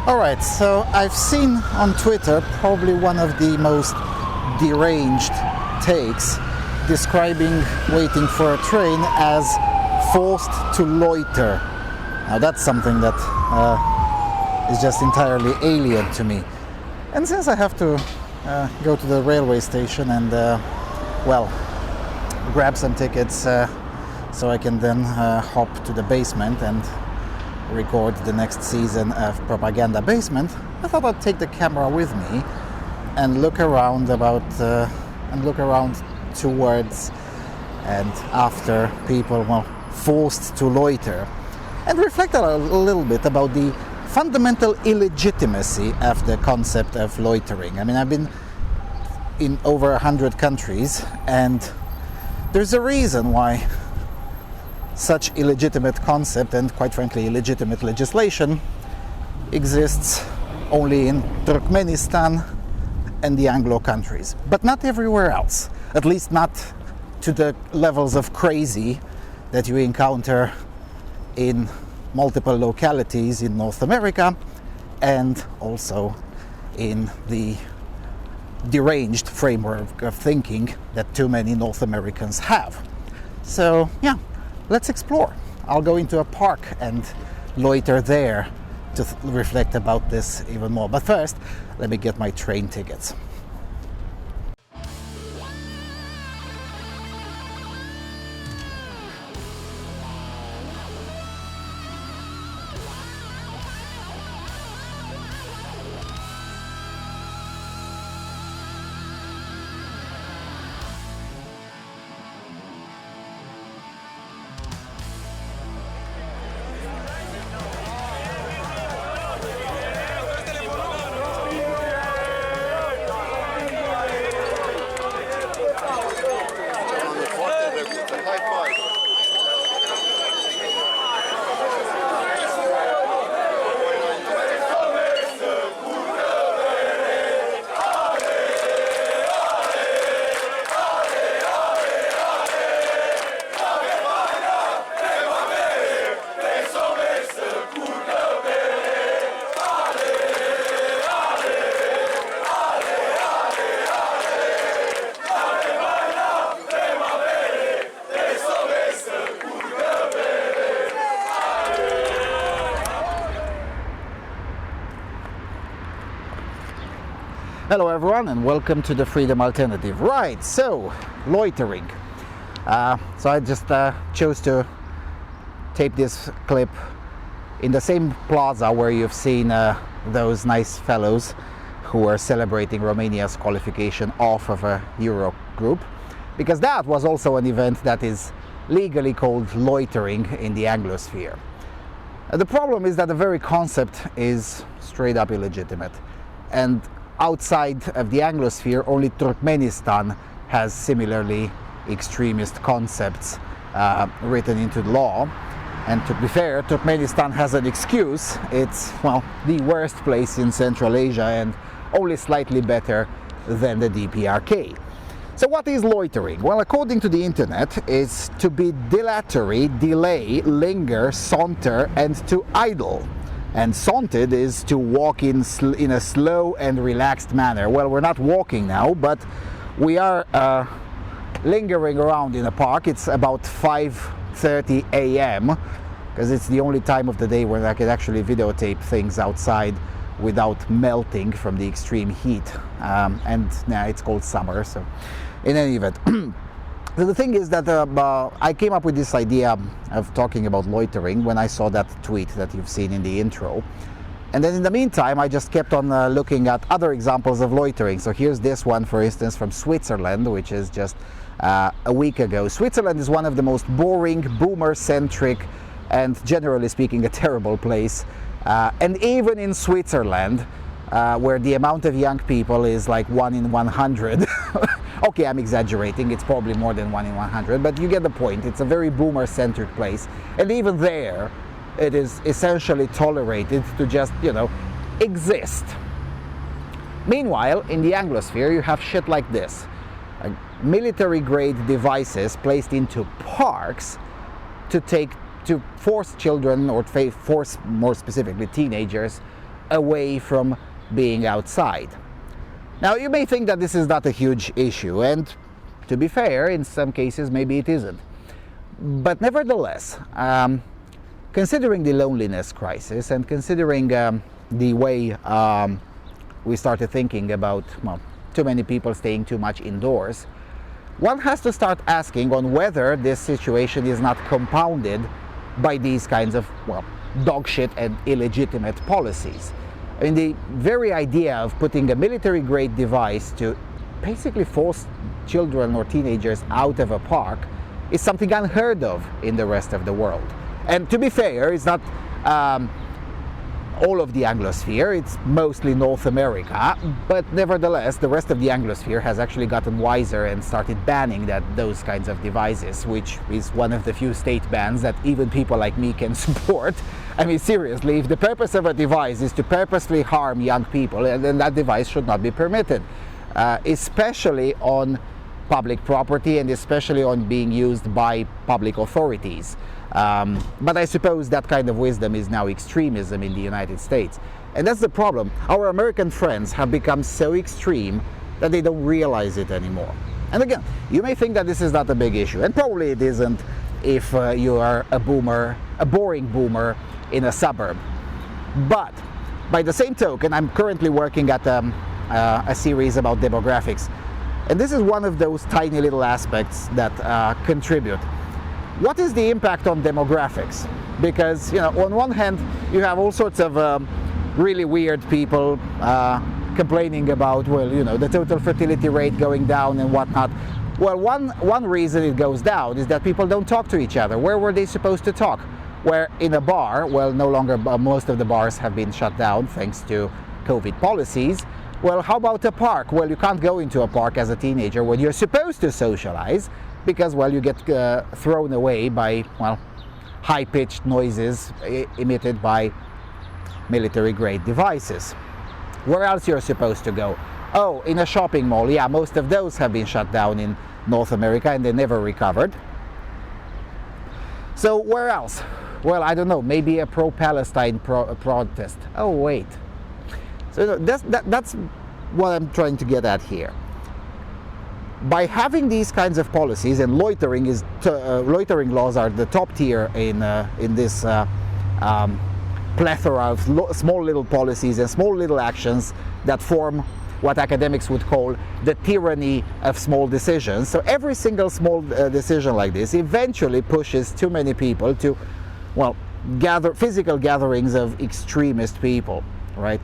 Alright, so I've seen on Twitter probably one of the most deranged takes describing waiting for a train as forced to loiter. Now that's something that is just entirely alien to me. And since I have to go to the railway station and, grab some tickets so I can then hop to the basement and record the next season of Propaganda Basement, I thought I'd take the camera with me and look around towards and after people were forced to loiter, and reflect a little bit about the fundamental illegitimacy of the concept of loitering. I mean, I've been in over 100 countries, and there's a reason why such illegitimate concept and, quite frankly, illegitimate legislation exists only in Turkmenistan and the Anglo countries, but not everywhere else, at least not to the levels of crazy that you encounter in multiple localities in North America and also in the deranged framework of thinking that too many North Americans have. So, yeah. Let's explore. I'll go into a park and loiter there to reflect about this even more. But first, let me get my train tickets. Hello everyone, and welcome to the Freedom Alternative. Right, so loitering. So I just chose to tape this clip in the same plaza where you've seen those nice fellows who were celebrating Romania's qualification off of a Euro group, because that was also an event that is legally called loitering in the Anglosphere. The problem is that the very concept is straight up illegitimate, and outside of the Anglosphere, only Turkmenistan has similarly extremist concepts written into the law. And to be fair, Turkmenistan has an excuse. It's, well, the worst place in Central Asia and only slightly better than the DPRK. So what is loitering? Well, according to the internet, it's to be dilatory, delay, linger, saunter, and to idle. And saunted is to walk in a slow and relaxed manner. Well, we're not walking now, but we are lingering around in a park. It's about 5:30 a.m. because it's the only time of the day where I can actually videotape things outside without melting from the extreme heat. And now it's called summer, so in any event. The thing is that I came up with this idea of talking about loitering when I saw that tweet that you've seen in the intro. And then in the meantime, I just kept on looking at other examples of loitering. So here's this one, for instance, from Switzerland, which is just a week ago. Switzerland is one of the most boring, boomer-centric, and generally speaking, a terrible place. And even in Switzerland, where the amount of young people is like 1 in 100, okay, I'm exaggerating, it's probably more than 1 in 100, but you get the point. It's a very boomer-centric place, and even there it is essentially tolerated to just, exist. Meanwhile, in the Anglosphere, you have shit like this. Military-grade devices placed into parks to force children, or force more specifically teenagers, away from being outside. Now, you may think that this is not a huge issue, and to be fair, in some cases maybe it isn't. But nevertheless, considering the loneliness crisis and considering the way we started thinking about, well, too many people staying too much indoors, one has to start asking on whether this situation is not compounded by these kinds of, well, dog shit and illegitimate policies. I mean, the very idea of putting a military-grade device to basically force children or teenagers out of a park is something unheard of in the rest of the world. And to be fair, it's not all of the Anglosphere, it's mostly North America, but nevertheless, the rest of the Anglosphere has actually gotten wiser and started banning those kinds of devices, which is one of the few state bans that even people like me can support. I mean, seriously, if the purpose of a device is to purposely harm young people, then that device should not be permitted, especially on public property and especially on being used by public authorities. But I suppose that kind of wisdom is now extremism in the United States. And that's the problem. Our American friends have become so extreme that they don't realize it anymore. And again, you may think that this is not a big issue, and probably it isn't if you are a boomer, a boring boomer in a suburb. But by the same token, I'm currently working at a series about demographics. And this is one of those tiny little aspects that contribute. What is the impact on demographics? Because, you know, on one hand, you have all sorts of really weird people complaining about, well, you know, the total fertility rate going down and whatnot. Well, one reason it goes down is that people don't talk to each other. Where were they supposed to talk? Where in a bar, well, no longer, most of the bars have been shut down thanks to COVID policies. Well, how about a park? Well, you can't go into a park as a teenager when you're supposed to socialize because, well, you get thrown away by, well, high-pitched noises emitted by military-grade devices. Where else you're supposed to go? Oh, in a shopping mall. Yeah, most of those have been shut down in North America and they never recovered. So where else? Well, I don't know, maybe a pro-Palestine protest. Oh, wait. So that's what I'm trying to get at here. By having these kinds of policies, and loitering laws are the top tier in this plethora of small little policies and small little actions that form what academics would call the tyranny of small decisions. So every single small decision like this eventually pushes too many people to, well, physical gatherings of extremist people, right?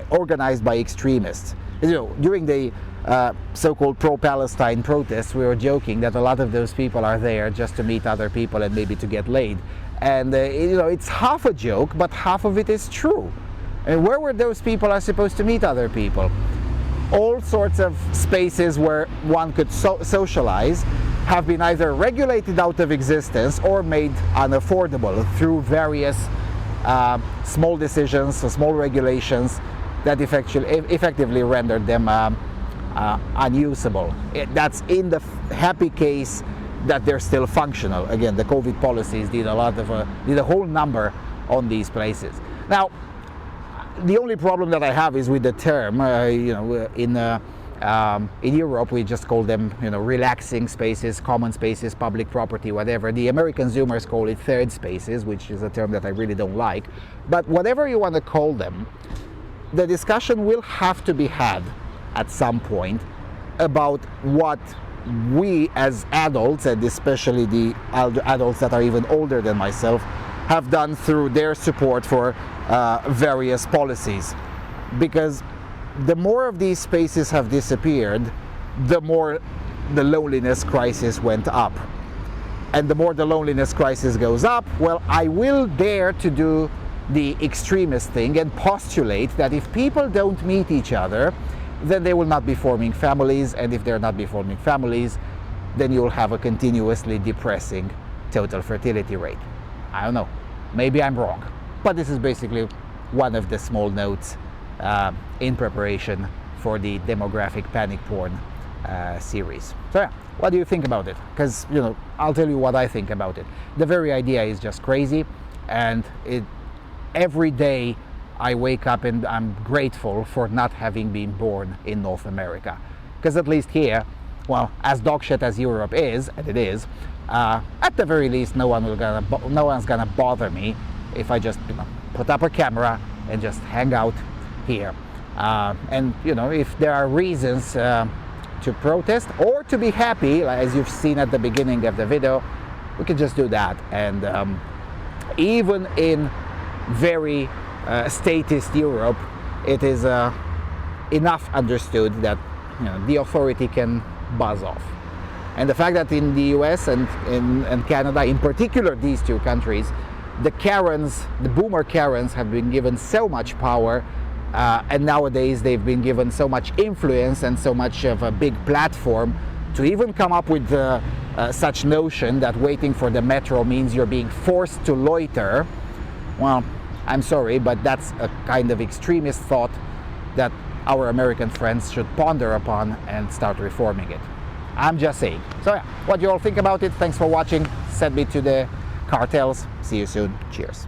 Organized by extremists. You know, during the so-called pro-Palestine protests, we were joking that a lot of those people are there just to meet other people and maybe to get laid. And you know, it's half a joke, but half of it is true. And where were those people are supposed to meet other people? All sorts of spaces where one could socialize have been either regulated out of existence or made unaffordable through various small decisions or small regulations that effectively rendered them unusable. That's in the happy case that they're still functional. Again, the COVID policies did a whole number on these places. Now, the only problem that I have is with the term. You know, in Europe we just call them, you know, relaxing spaces, common spaces, public property, whatever. The American Zoomers call it third spaces, which is a term that I really don't like. But whatever you want to call them, the discussion will have to be had at some point about what we as adults, and especially the adults that are even older than myself, have done through their support for various policies. Because the more of these spaces have disappeared, the more the loneliness crisis went up. And the more the loneliness crisis goes up, well, I will dare to do the extremist thing and postulate that if people don't meet each other, then they will not be forming families, and if they're not be forming families, then you'll have a continuously depressing total fertility rate. I don't know, maybe I'm wrong, but this is basically one of the small notes in preparation for the demographic panic porn series. So yeah, what do you think about it? Because, you know, I'll tell you what I think about it. The very idea is just crazy, and every day I wake up and I'm grateful for not having been born in North America. Because at least here, well, as dog shit as Europe is, and it is, at the very least, no one's gonna bother me if I just, you know, put up a camera and just hang out here. And you know, if there are reasons to protest or to be happy, like as you've seen at the beginning of the video, we can just do that. And even in very statist Europe, it is enough understood that, you know, the authority can buzz off. And the fact that in the US and Canada, in particular these two countries, the Karens, the boomer Karens, have been given so much power, and nowadays they've been given so much influence and so much of a big platform to even come up with such notion that waiting for the metro means you're being forced to loiter. Well, I'm sorry, but that's a kind of extremist thought that our American friends should ponder upon and start reforming it. I'm just saying. So yeah, what you all think about it? Thanks for watching. Send me to the cartels. See you soon. Cheers.